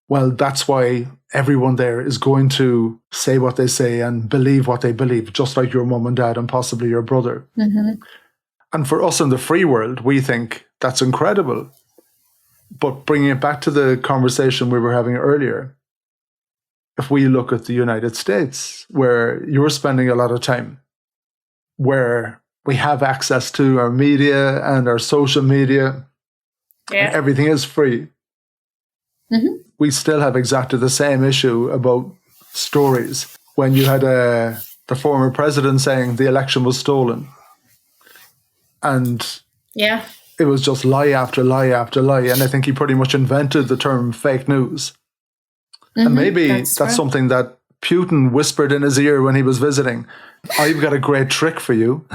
Well, that's why everyone there is going to say what they say and believe what they believe, just like your mom and dad and possibly your brother. Mm-hmm. And for us in the free world, we think that's incredible. But bringing it back to the conversation we were having earlier, if we look at the United States, where you're spending a lot of time, where we have access to our media and our social media, and everything is free, we still have exactly the same issue about stories. when you had the former president saying the election was stolen. And Yeah. it was just lie after lie after lie. And I think he pretty much invented the term fake news. And maybe that's something that Putin whispered in his ear when he was visiting. I've got a great trick for you.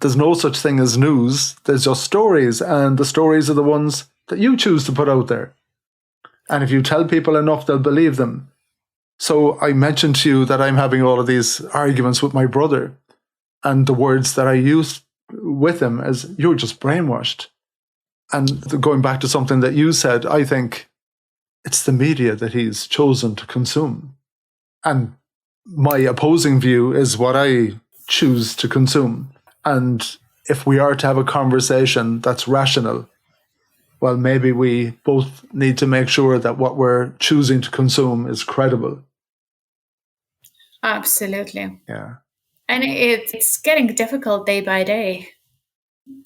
There's no such thing as news. There's just stories. And the stories are the ones that you choose to put out there. And if you tell people enough, they'll believe them. So I mentioned to you that I'm having all of these arguments with my brother. And the words that I used with him is, you're just brainwashed. And going back to something that you said, I think it's the media that he's chosen to consume. And my opposing view is what I choose to consume. And if we are to have a conversation that's rational, well, maybe we both need to make sure that what we're choosing to consume is credible. Absolutely. Yeah. And it's getting difficult day by day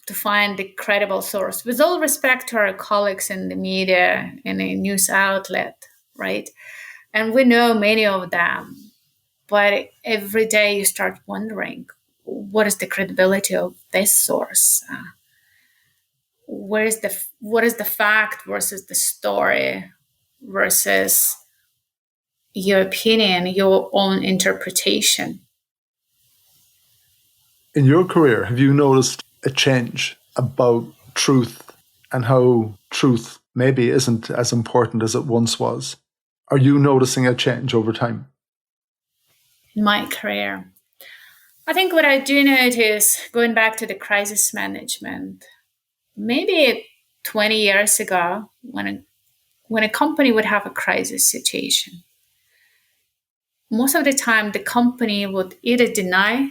to find the credible source. With all respect to our colleagues in the media, in a news outlet, right? And we know many of them. But every day you start wondering, what is the credibility of this source? What is the fact versus the story versus your opinion, your own interpretation? In your career, have you noticed a change about truth and how truth maybe isn't as important as it once was? Are you noticing a change over time? In my career, I think what I do notice, going back to the crisis management, maybe 20 years ago, when a company would have a crisis situation, most of the time the company would either deny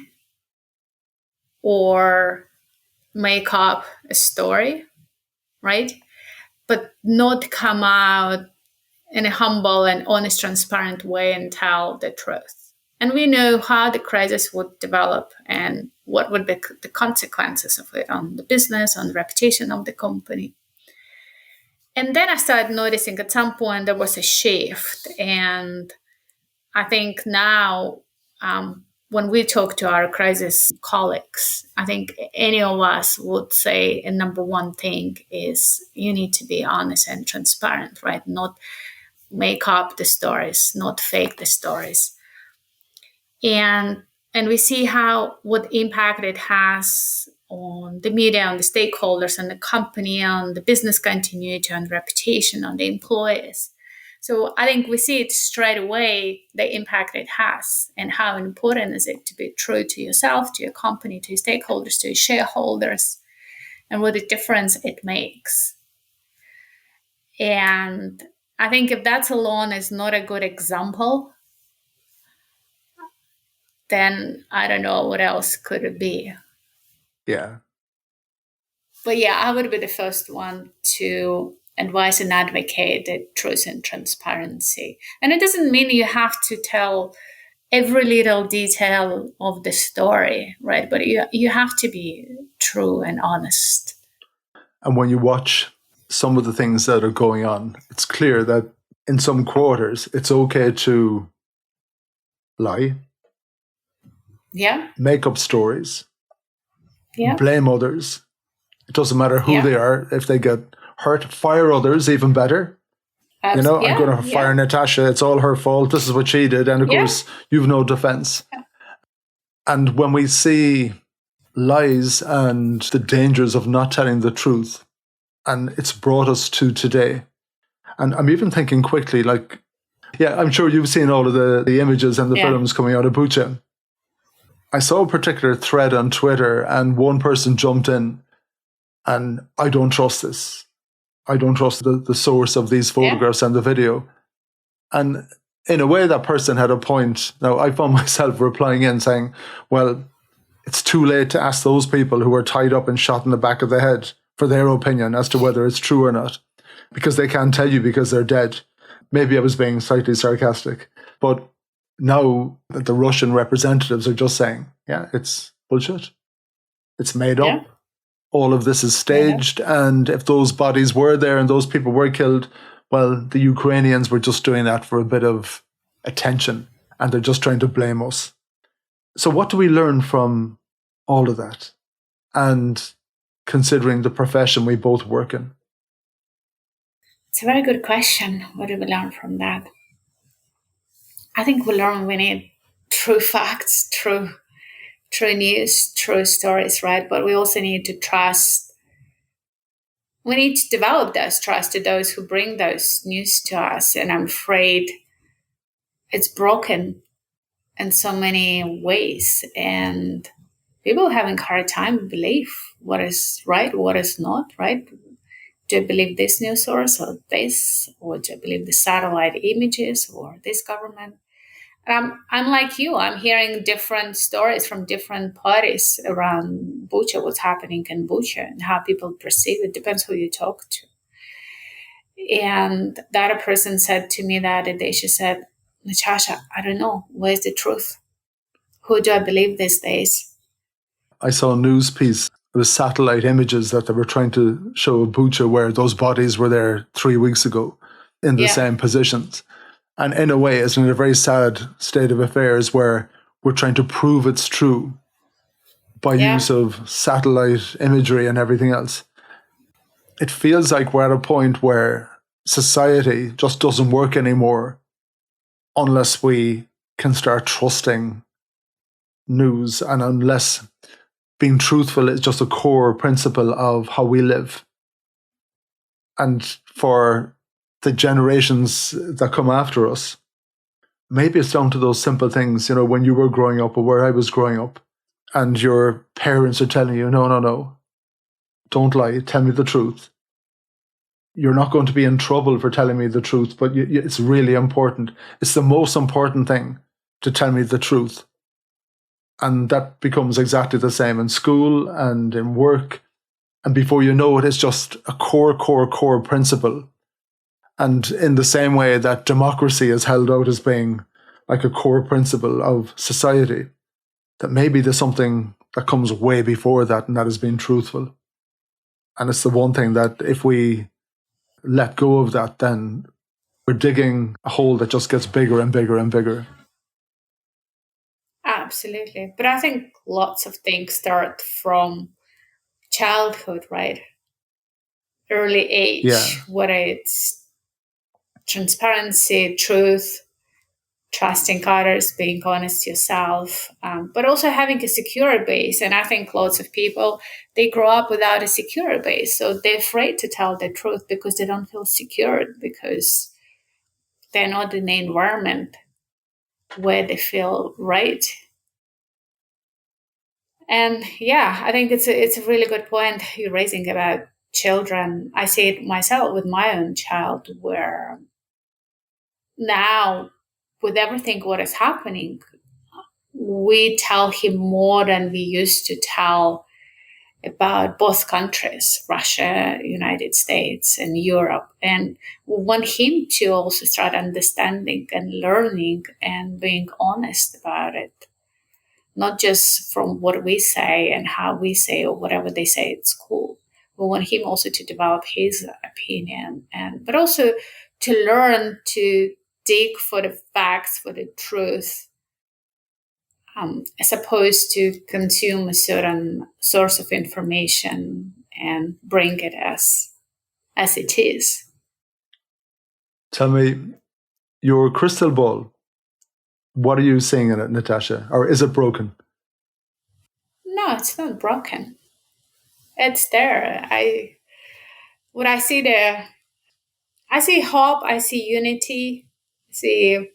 or make up a story, right? But not come out in a humble and honest, transparent way and tell the truth. And we know how the crisis would develop and what would be the consequences of it on the business, on the reputation of the company. And then I started noticing at some point there was a shift. And I think now, when we talk to our crisis colleagues, I think any of us would say a number one thing is you need to be honest and transparent, right? Not make up the stories, not fake the stories. And we see what impact it has on the media, on the stakeholders, on the company, on the business continuity, on the reputation, on the employees. So I think we see it straight away, the impact it has, and how important is it to be true to yourself, to your company, to your stakeholders, to your shareholders, and what a difference it makes. And I think if that alone is not a good example, then I don't know what else could it be. Yeah. But yeah, I would be the first one to advise and advocate the truth and transparency. And it doesn't mean you have to tell every little detail of the story, right? But you have to be true and honest. And when you watch some of the things that are going on, it's clear that in some quarters, it's okay to lie. Yeah. Make up stories. Yeah. Blame others. It doesn't matter who they are. If they get hurt, fire others, even better. I'm going to fire Natasha. It's all her fault. This is what she did. And of course, you've no defense. Yeah. And when we see lies and the dangers of not telling the truth, and it's brought us to today. And I'm even thinking quickly, I'm sure you've seen all of the images and the films coming out of Bucha. I saw a particular thread on Twitter and one person jumped in and I don't trust this. I don't trust the source of these photographs and the video. And in a way, that person had a point. Now, I found myself replying in saying, well, it's too late to ask those people who were tied up and shot in the back of the head for their opinion as to whether it's true or not, because they can't tell you because they're dead. Maybe I was being slightly sarcastic, but now that the Russian representatives are just saying, it's bullshit. It's made up. All of this is staged. And if those bodies were there and those people were killed, well, the Ukrainians were just doing that for a bit of attention. and they're just trying to blame us. So what do we learn from all of that? And considering the profession we both work in? It's a very good question. What do we learn from that? I think we learn we need true facts, true news, true stories, right? But we also need to trust. We need to develop those trust to those who bring those news to us. And I'm afraid it's broken in so many ways. And people having a hard time believe what is right, what is not, right? Do I believe this news source or this? Or do I believe the satellite images or this government? I'm like you. I'm hearing different stories from different parties around Bucha, what's happening in Bucha, and how people perceive it. Depends who you talk to. And the other person said to me the other day, she said, Natasha, I don't know. Where's the truth? Who do I believe these days? I saw a news piece. It was satellite images that they were trying to show of Bucha, where those bodies were there 3 weeks ago in the same positions. And in a way, it's in a very sad state of affairs where we're trying to prove it's true by use of satellite imagery and everything else. It feels like we're at a point where society just doesn't work anymore unless we can start trusting news, and unless being truthful is just a core principle of how we live. And for the generations that come after us, maybe it's down to those simple things, when you were growing up or where I was growing up, and your parents are telling you, no, don't lie, tell me the truth. You're not going to be in trouble for telling me the truth, but it's really important. It's the most important thing to tell me the truth. And that becomes exactly the same in school and in work. And before you know it, it's just a core principle. And in the same way that democracy is held out as being like a core principle of society, that maybe there's something that comes way before that, and that is being truthful. And it's the one thing that if we let go of that, then we're digging a hole that just gets bigger and bigger and bigger. Absolutely. But I think lots of things start from childhood, right? Early age, whether it's transparency, truth, trusting others, being honest to yourself, but also having a secure base. And I think lots of people, they grow up without a secure base. So they're afraid to tell the truth because they don't feel secured, because they're not in an environment where they feel right. And I think it's a really good point you're raising about children. I see it myself with my own child, where now with everything what is happening, we tell him more than we used to tell about both countries, Russia, United States, and Europe. And we want him to also start understanding and learning and being honest about it. Not just from what we say and how we say or whatever they say at school. We want him also to develop his opinion, but also to learn to dig for the facts, for the truth, as opposed to consume a certain source of information and bring it as it is. Tell me, your crystal ball, what are you seeing in it, Natasha? Or is it broken? No, it's not broken. It's there. I see there, I see hope, I see unity, I see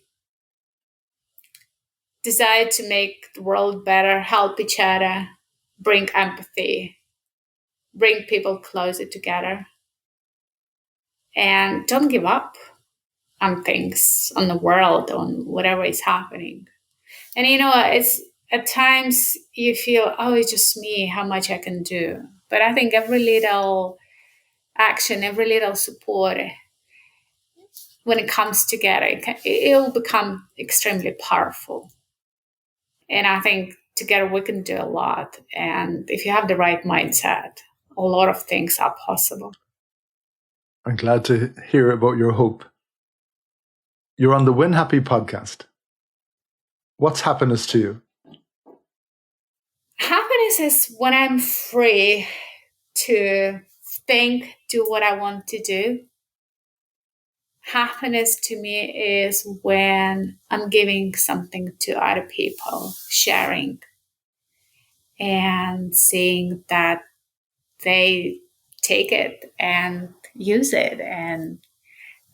desire to make the world better, help each other, bring empathy, bring people closer together. And don't give up on things, on the world, on whatever is happening. And it's at times you feel, oh, it's just me, how much I can do. But I think every little action, every little support, when it comes together, it'll become extremely powerful. And I think together we can do a lot. And if you have the right mindset, a lot of things are possible. I'm glad to hear about your hope. You're on the Win Happy podcast. What's happiness to you? Happiness is when I'm free to think, do what I want to do. Happiness to me is when I'm giving something to other people, sharing, and seeing that they take it and use it, and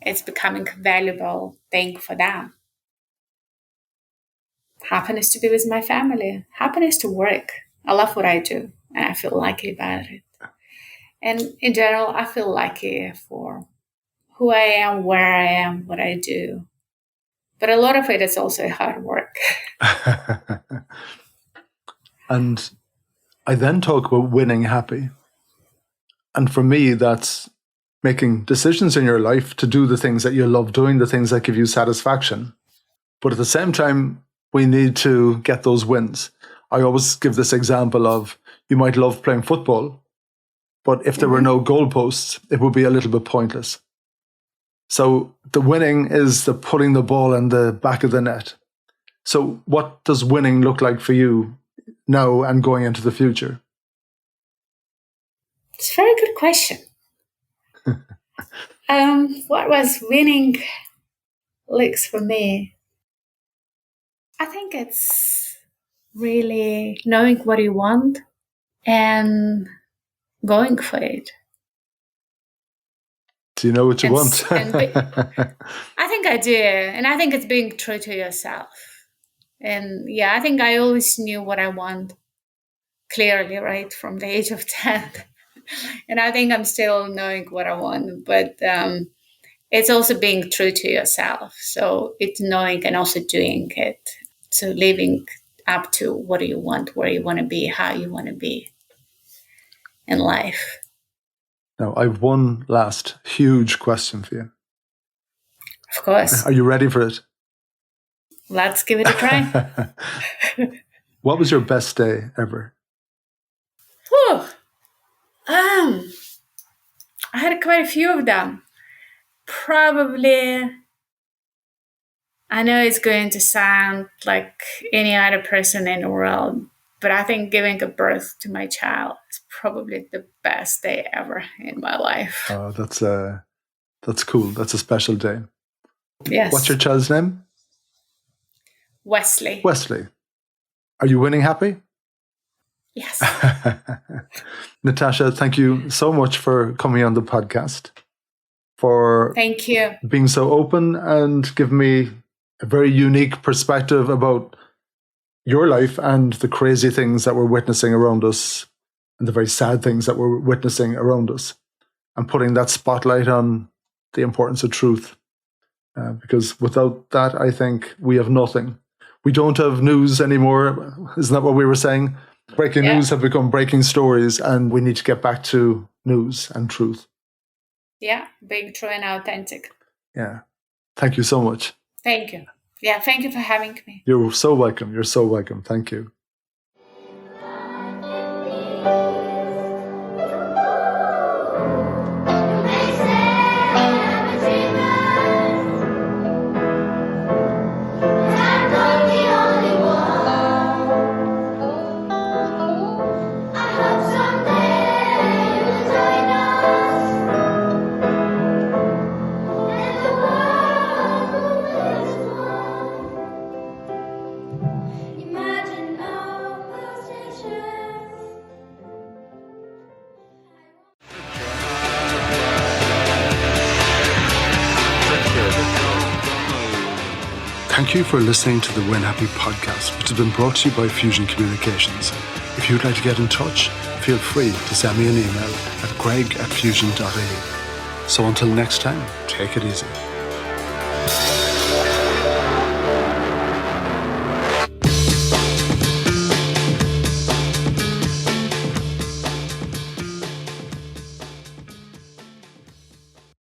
it's becoming a valuable thing for them. Happiness to be with my family, happiness to work. I love what I do and I feel lucky about it. And in general, I feel lucky for who I am, where I am, what I do. But a lot of it is also hard work. And I then talk about winning happy. And for me, that's making decisions in your life to do the things that you love doing, the things that give you satisfaction. But at the same time, we need to get those wins. I always give this example of you might love playing football, but if there were no goalposts, it would be a little bit pointless. So the winning is the putting the ball in the back of the net. So what does winning look like for you now and going into the future? It's a very good question. What was winning looks for me? I think it's really knowing what you want and going for it. Do you know what you want? I think I do. And I think it's being true to yourself. And yeah, I think I always knew what I want clearly, right, from the age of 10. And I think I'm still knowing what I want. But it's also being true to yourself. So it's knowing and also doing it. So living up to what do you want, where you want to be, how you want to be in life. Now, I've one last huge question for you. Of course. Are you ready for it? Let's give it a try. What was your best day ever? Whew. I had quite a few of them. Probably, I know it's going to sound like any other person in the world, but I think giving a birth to my child is probably the best day ever in my life. Oh, that's cool. That's a special day. Yes. What's your child's name? Wesley. Wesley. Are you winning happy? Yes. Natasha, thank you so much for coming on the podcast, for thank you being so open and giving me a very unique perspective about your life and the crazy things that we're witnessing around us and the very sad things that we're witnessing around us, and putting that spotlight on the importance of truth. Because without that, I think we have nothing. We don't have news anymore. Isn't that what we were saying? Breaking news have become breaking stories, and we need to get back to news and truth. Yeah, being true and authentic. Yeah. Thank you so much. Thank you. Yeah, thank you for having me. You're so welcome. You're so welcome. Thank you. Thank you for listening to the Win Happy podcast, which has been brought to you by Fusion Communications. If you'd like to get in touch, feel free to send me an email at greg@fusion.ie. So until next time, take it easy.